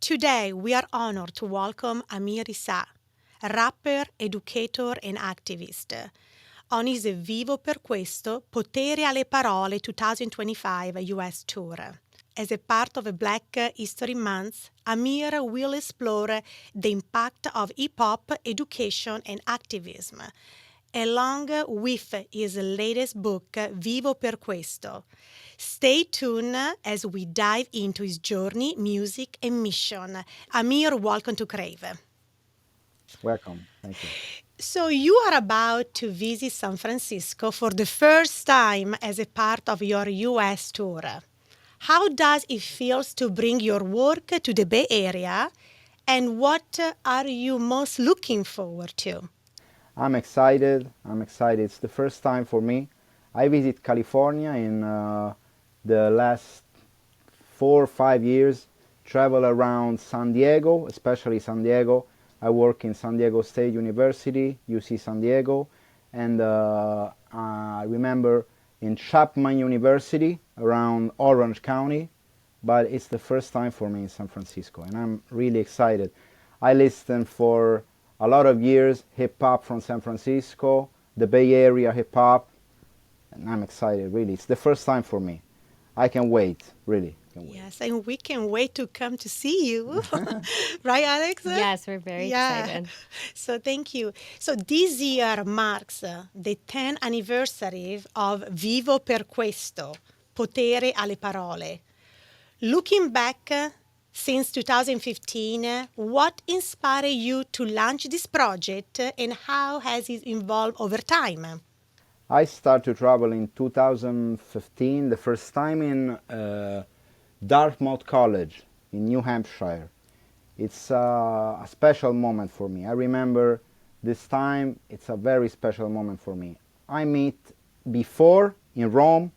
Today, we are honored to welcome Amir Issaa, a rapper, educator, and activist. On his Vivo per Questo, Potere, Alle, Parole 2025 US tour. As a part of a Black History Month, Amir will explore the impact of hip-hop, education, and activism, along with his latest book, Vivo per Questo. Stay tuned as we dive into his journey, music, and mission. Amir, welcome to Crave. Welcome. Thank you. So you are about to visit San Francisco for the first time as a part of your US tour. How does it feel to bring your work to the Bay Area, and what are you most looking forward to? I'm excited. It's the first time for me. I visit California in the last 4 or 5 years. Travel around San Diego, especially San Diego. I work in San Diego State University, UC San Diego, and I remember in Chapman University around Orange County, but it's the first time for me in San Francisco, and I'm really excited. I listened for a lot of years hip-hop from San Francisco, the Bay Area hip-hop, and I'm excited, really. It's the first time for me. I can wait, really. Yes, and we can wait to come to see you. Right, Alex? Yes, we're very excited. So thank you. So this year marks the 10th anniversary of Vivo per Questo, Potere alle Parole. Looking back since 2015, what inspired you to launch this project and how has it evolved over time? I started to travel in 2015, the first time in Dartmouth College in New Hampshire. It's a special moment for me. I remember this time, it's a very special moment for me. I meet before in Rome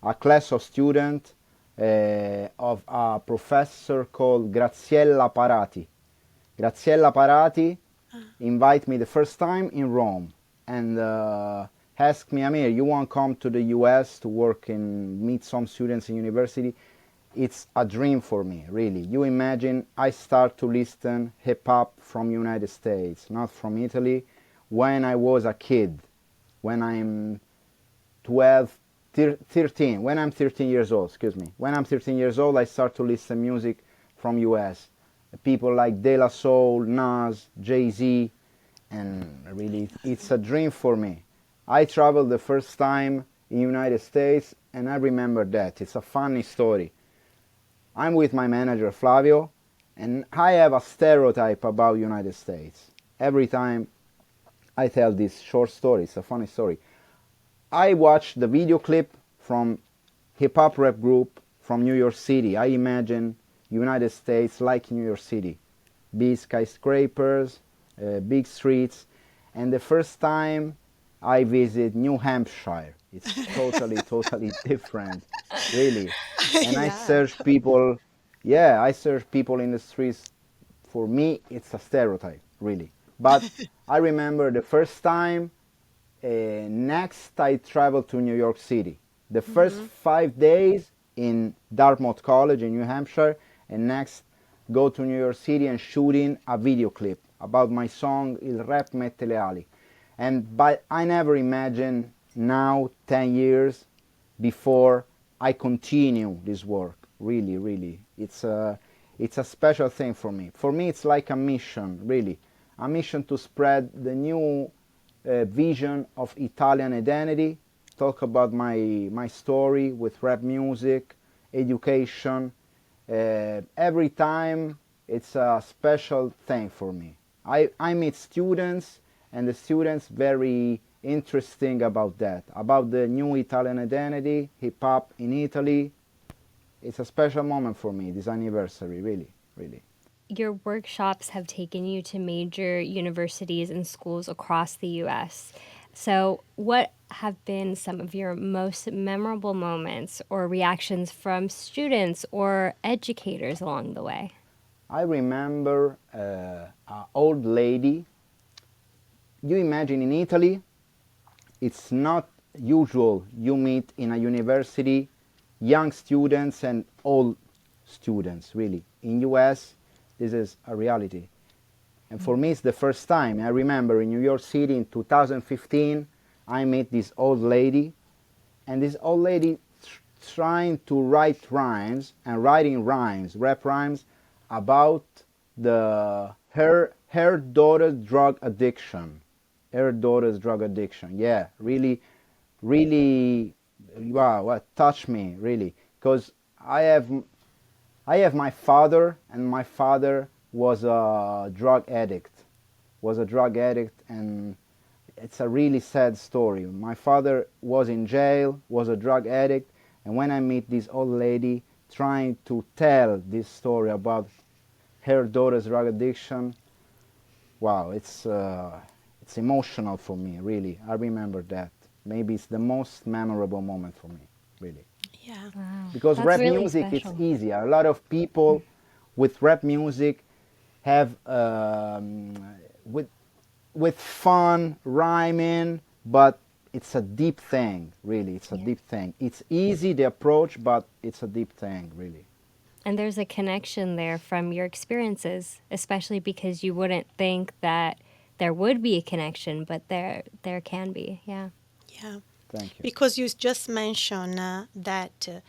a class of students of a professor called Graziella Parati. Graziella Parati invited me the first time in Rome and asked me, Amir, you want to come to the US to work and meet some students in university? It's a dream for me, really. You imagine I start to listen hip-hop from United States, not from Italy, when I was a kid, when I'm 13, when I'm 13 years old, When I'm 13 years old, I start to listen music from US. People like De La Soul, Nas, Jay-Z, and really, it's a dream for me. I traveled the first time in United States, and I remember that. It's a funny story. I'm with my manager, Flavio, and I have a stereotype about United States. Every time I tell this short story, it's a funny story. I watched the video clip from hip-hop rap group from New York City. I imagine United States like New York City. Big skyscrapers, big streets, and the first time I visit New Hampshire. It's totally different, really. And I search people, I search people in the streets. For me, it's a stereotype, really. But I remember the first time, next I traveled to New York City. The first 5 days in Dartmouth College in New Hampshire, and next go to New York City and shooting a video clip about my song Il Rap Mette le Ali. But I never imagined now, 10 years before, I continue this work. Really. It's a special thing for me. For me, it's like a mission, really. A mission to spread the new vision of Italian identity, talk about my story with rap music, education. Every time, it's a special thing for me. I meet students, and the students very interesting about that, about the new Italian identity, hip-hop in Italy. It's a special moment for me, this anniversary, really. Your workshops have taken you to major universities and schools across the U.S. So what have been some of your most memorable moments or reactions from students or educators along the way? I remember an old lady. You imagine in Italy, it's not usual you meet in a university young students and old students, really. In US, this is a reality. And for me, it's the first time. I remember in New York City in 2015, I met this old lady, and this old lady trying to write rhymes and writing rhymes, rap rhymes, about her daughter's drug addiction. Her daughter's drug addiction. Yeah, really, really, wow, what touched me really, because I have my father, and my father was a drug addict, and it's a really sad story. My father was in jail, was a drug addict, and when I meet this old lady trying to tell this story about her daughter's drug addiction, wow, it's emotional for me, really. I remember that. Maybe it's the most memorable moment for me, really. Yeah. Wow. Because That's rap really music, special. it's easy. A lot of people with rap music have with fun rhyming, but it's a deep thing, really. It's a Yeah. deep thing. It's easy the approach, but it's a deep thing, really. And there's a connection there from your experiences, especially because you wouldn't think that there would be a connection, but there can be. Yeah. Yeah. Thank you. Because you just mentioned that,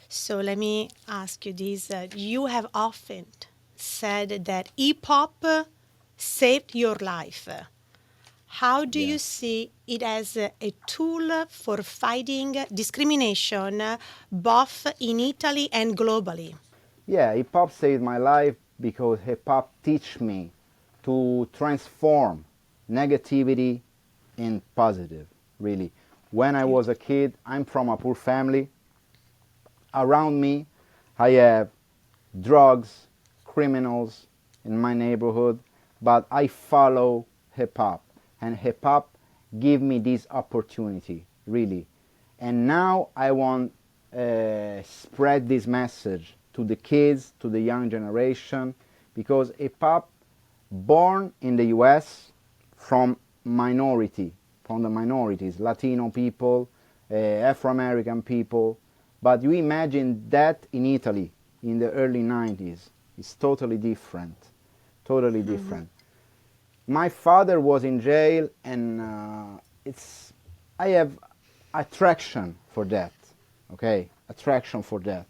so let me ask you this. You have often said that hip hop saved your life. How do you Yes. see it as a tool for fighting discrimination, both in Italy and globally? Yeah, hip hop saved my life because hip hop teach me to transform negativity in positive, really. When I was a kid, I'm from a poor family. Around me, I have drugs, criminals in my neighborhood, but I follow hip hop, and hip hop give me this opportunity, really. And now I want spread this message to the kids, to the young generation, because hip hop born in the U.S. from from the minorities, Latino people, Afro-American people. But you imagine that in Italy in the early 90s. It's totally different, totally different. My father was in jail, and I have attraction for that, okay? Attraction for that.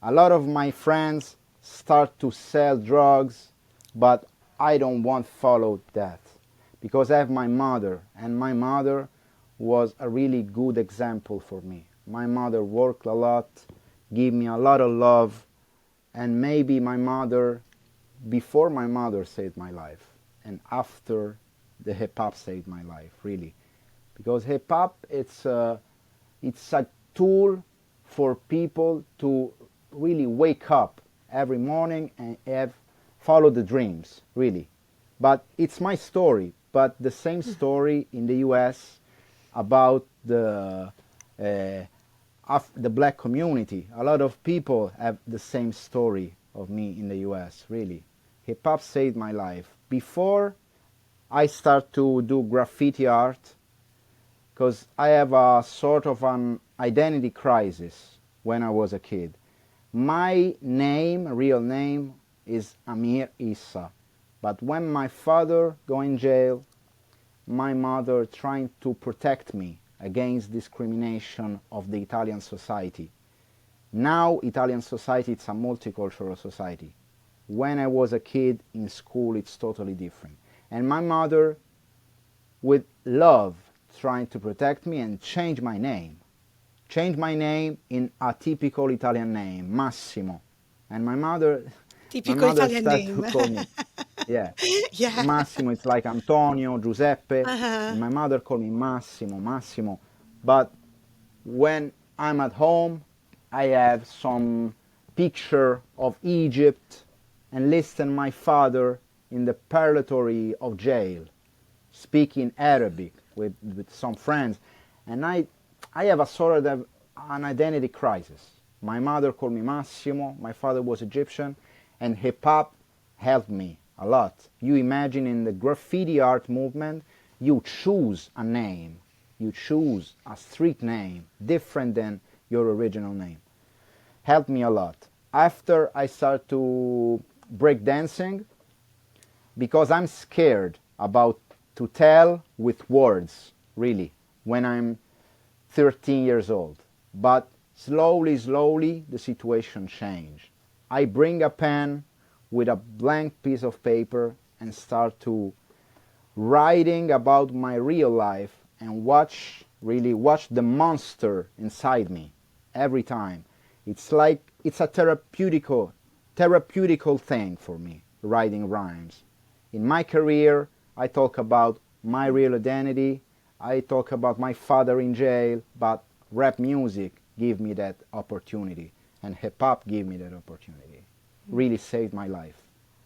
A lot of my friends start to sell drugs, but I don't want to follow that because I have my mother, and my mother was a really good example for me. My mother worked a lot, gave me a lot of love, and maybe before my mother saved my life, and after the hip hop saved my life, really, because hip hop it's a tool for people to really wake up every morning and follow the dreams, really. But it's my story, but the same story in the U.S. about the black community. A lot of people have the same story of me in the U.S., really. Hip hop saved my life. Before I start to do graffiti art, because I have a sort of an identity crisis when I was a kid. My name, real name, is Amir Issaa. But when my father go in jail, my mother trying to protect me against discrimination of the Italian society. Now Italian society it's a multicultural society. When I was a kid in school it's totally different. And my mother with love trying to protect me and change my name. Change my name in a typical Italian name, Massimo. And my Typical mother Italian started to name. call me, yeah, Yeah. Massimo. It's like Antonio, Giuseppe, Uh-huh. and my mother called me Massimo, Massimo. But when I'm at home, I have some picture of Egypt and listen my father in the purgatory of jail, speaking Arabic with some friends, and I have a sort of an identity crisis. My mother called me Massimo, my father was Egyptian, and hip hop helped me a lot. You imagine in the graffiti art movement, you choose a name, you choose a street name different than your original name. Helped me a lot. After I started to breakdancing because I'm scared about to tell with words, really, when I'm 13 years old. But slowly, slowly, the situation changed. I bring a pen with a blank piece of paper and start to writing about my real life and really watch the monster inside me every time. It's like it's a therapeutical thing for me, writing rhymes. In my career, I talk about my real identity, I talk about my father in jail, but rap music gave me that opportunity, and hip-hop gave me that opportunity. Really saved my life.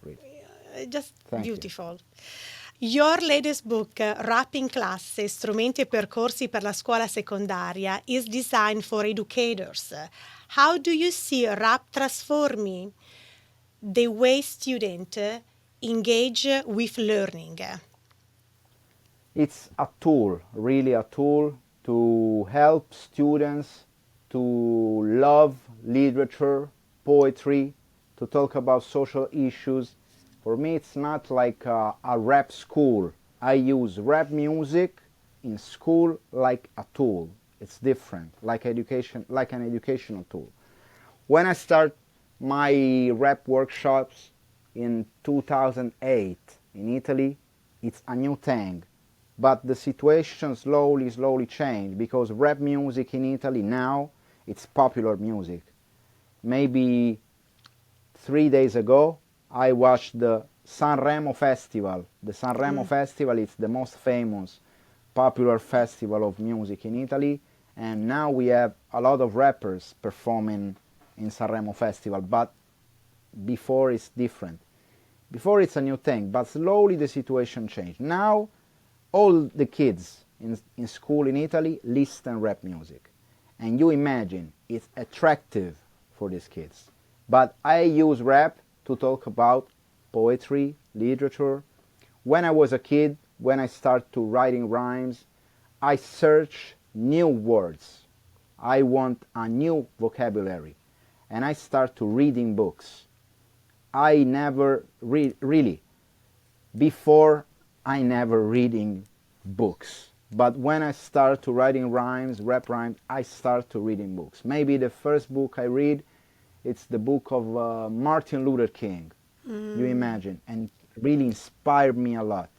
Really. Just Thank you. beautiful. Your latest book, Rap in Classe, strumenti e percorsi per la scuola secondaria, is designed for educators. How do you see rap transforming the way students engage with learning? It's a tool, really a tool to help students to love literature, poetry, to talk about social issues. For me, it's not like a rap school. I use rap music in school like a tool. It's different, like education, like an educational tool. When I start my rap workshops in 2008 in Italy, it's a new thing. But the situation slowly changed because rap music in Italy now, it's popular music. Maybe 3 days ago, I watched the Sanremo Festival. The Sanremo Festival is the most famous, popular festival of music in Italy, and now we have a lot of rappers performing in Sanremo Festival, but before it's different. Before it's a new thing, but slowly the situation changed. Now all the kids in school in Italy listen rap music. And you imagine it's attractive for these kids. But I use rap to talk about poetry, literature. When I was a kid, when I started to writing rhymes, I search new words. I want a new vocabulary. And I start to reading books. I never really, before I never reading books. But when I start to writing rhymes, rap rhymes, I start to reading books. Maybe the first book I read, it's the book of Martin Luther King. You imagine, and really inspired me a lot.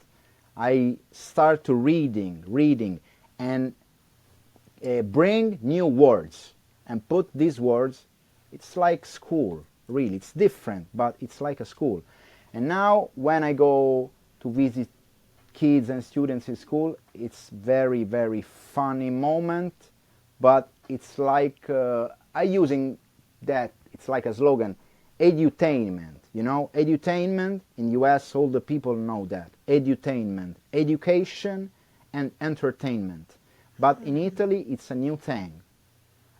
I start to reading, and bring new words and put these words. It's like school, really. It's different, but it's like a school. And now when I go to visit kids and students in school, it's very, very funny moment, but it's like I using that, it's like a slogan, edutainment, you know, edutainment in US, all the people know that, edutainment, education and entertainment. But in Italy, it's a new thing.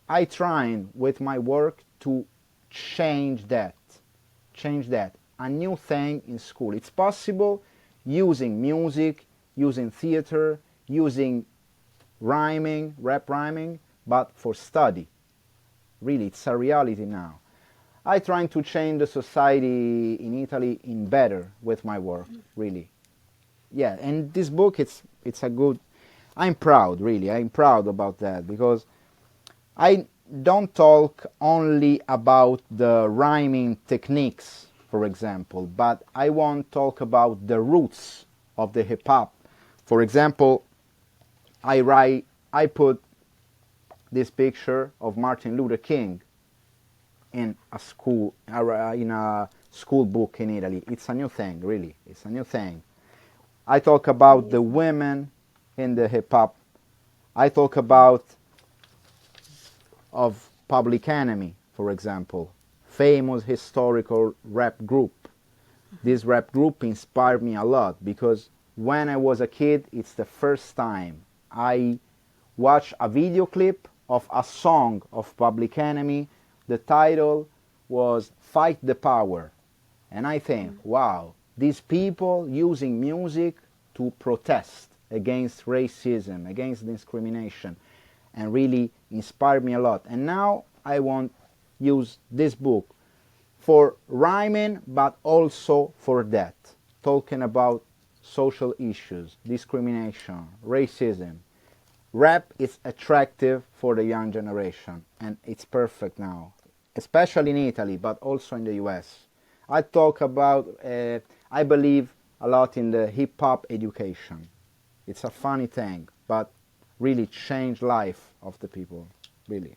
I trying with my work to change that, a new thing in school. It's possible using music, using theater, using rhyming, rap rhyming, but for study. Really, it's a reality now. I trying to change the society in Italy in better with my work, really. Yeah, and this book, it's a good, I'm proud, really, I'm proud about that, because I don't talk only about the rhyming techniques, for example, but I want to talk about the roots of the hip-hop. For example, I put this picture of Martin Luther King in a school book in Italy. It's a new thing, really. It's a new thing. I talk about the women in the hip-hop. I talk about of Public Enemy, for example, famous historical rap group. This rap group inspired me a lot because when I was a kid, it's the first time I watched a video clip of a song of Public Enemy. The title was Fight the Power. And I think, wow, these people using music to protest against racism, against discrimination, and really inspired me a lot. And now I want to use this book, for rhyming, but also for that, talking about social issues, discrimination, racism. Rap is attractive for the young generation, and it's perfect now, especially in Italy, but also in the US. I talk about, I believe a lot in the hip-hop education. It's a funny thing, but really changed life of the people, really.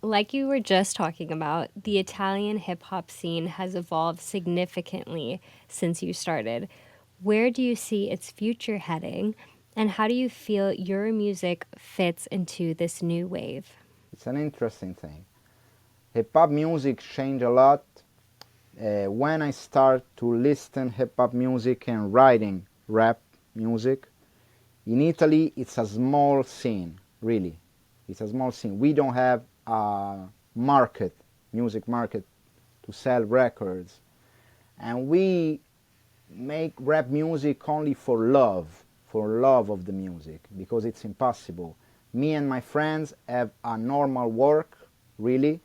Like you were just talking about, the Italian hip hop scene has evolved significantly since you started. Where do you see its future heading, and how do you feel your music fits into this new wave? It's an interesting thing. Hip-hop music changed a lot when I start to listen hip-hop music and writing rap music. In Italy, it's a small scene, really. It's a small scene. We don't have a market, music market, to sell records. And we make rap music only for love of the music, because it's impossible. Me and my friends have a normal work, really,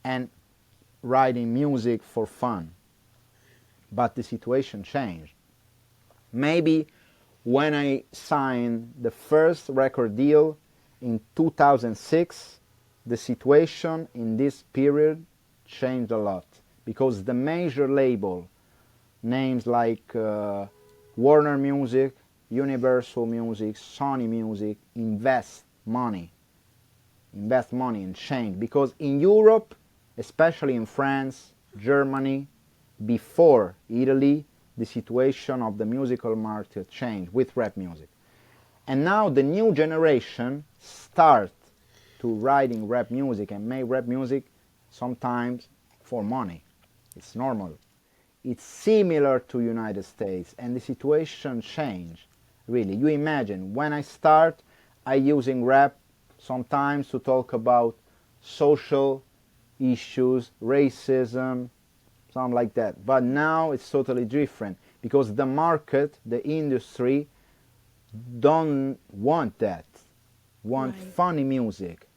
and writing music for fun. But the situation changed. Maybe when I signed the first record deal in 2006, the situation in this period changed a lot, because the major label, names like Warner Music, Universal Music, Sony Music, invest money and change. Because in Europe, especially in France, Germany, before Italy, the situation of the musical market changed with rap music. And now the new generation start to writing rap music and make rap music sometimes for money. It's normal. It's similar to United States, and the situation changed. Really, you imagine when I start, I using rap sometimes to talk about social issues, racism, something like that. But now it's totally different, because the market, the industry, don't want that. Want Right. funny music,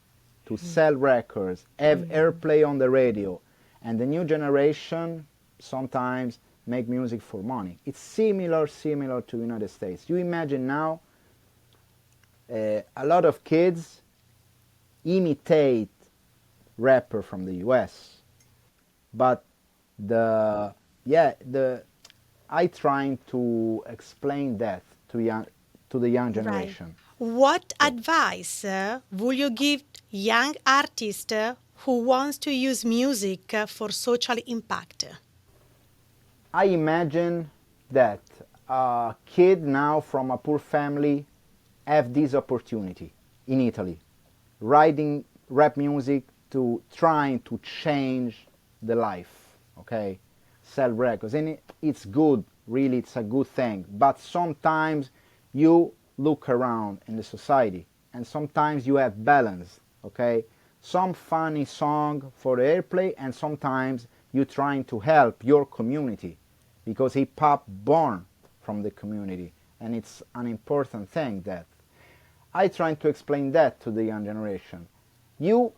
to sell records, have airplay on the radio, and the new generation sometimes make music for money. It's similar to United States. You imagine now a lot of kids imitate rapper from the US, but I trying to explain that to the young Right. generation. What advice would you give young artists who wants to use music for social impact? I imagine that a kid now from a poor family have this opportunity in Italy, writing rap music to trying to change the life, okay? Sell records, and it's good, really, it's a good thing. But sometimes you look around in the society, and sometimes you have balance, okay? Some funny song for the airplay, and sometimes you trying to help your community, because hip hop born from the community, and it's an important thing that I trying to explain that to the young generation. You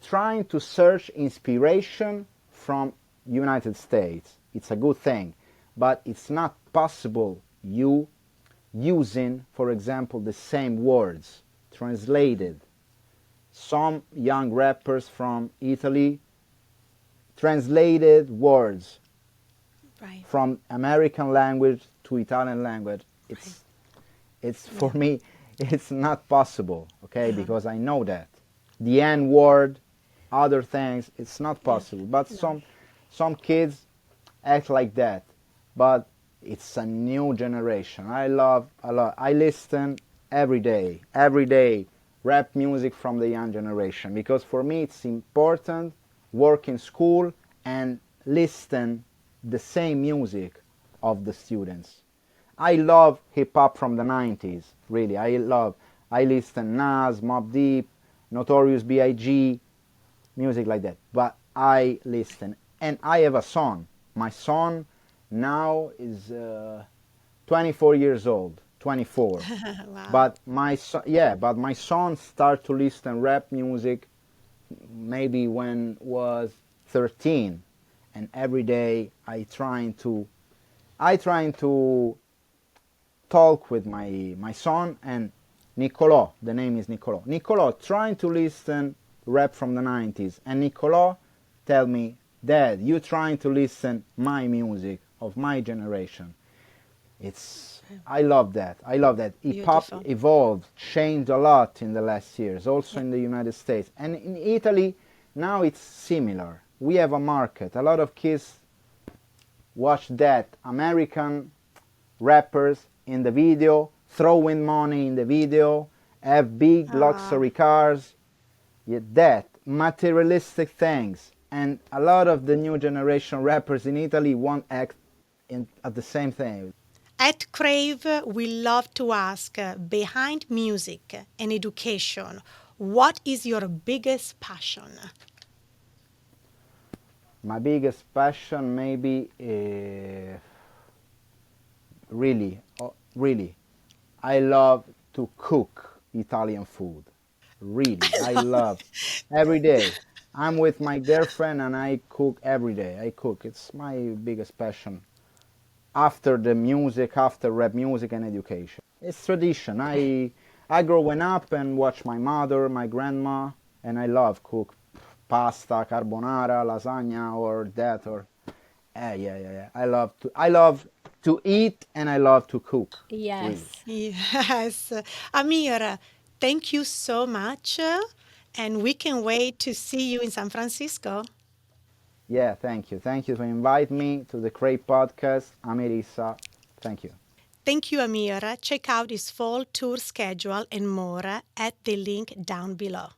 trying to search inspiration from United States. It's a good thing, but it's not possible you using, for example, the same words translated. Some young rappers from Italy translated words Right. from American language to Italian language. It's for me, it's not possible, okay? Because I know that the N word, other things, it's not possible. But No. some kids act like that. But it's a new generation. I love a lot. I listen every day, rap music from the young generation, because for me it's important work in school and listen the same music of the students. I love hip hop from the 90s, really. I listen Nas, Mobb Deep, Notorious B.I.G., music like that. But I listen, and I have a son. My son now is 24 years old, 24. Wow. But my son started to listen rap music maybe when was 13. and every day I trying to talk with my son and Nicolò. The name is Nicolò. Nicolò trying to listen rap from the 90s, and Nicolò tell me, Dad, you trying to listen my music of my generation. I love that. I love that. Hip hop Beautiful. evolved, changed a lot in the last years, also in the United States. And in Italy, now it's similar. We have a market. A lot of kids watch that American rappers in the video, throwing money in the video, have big luxury cars, yet that materialistic things. And a lot of the new generation rappers in Italy won't act at the same thing. At Crave, we love to ask, behind music and education, what is your biggest passion? My biggest passion maybe really, I love to cook Italian food. Really, I love every day. I'm with my girlfriend and I cook every day. I cook. It's my biggest passion. After the music, after rap music and education. It's tradition. I growing up and watch my mother, my grandma, and I love cook pasta, carbonara, lasagna, or that, or yeah. I love to eat and I love to cook. Yes. Really. Yes. Amir, thank you so much. And we can wait to see you in San Francisco. Yeah, thank you. Thank you for inviting me to the Crave podcast. Amir Issaa. Thank you. Thank you, Amir. Check out his fall tour schedule and more at the link down below.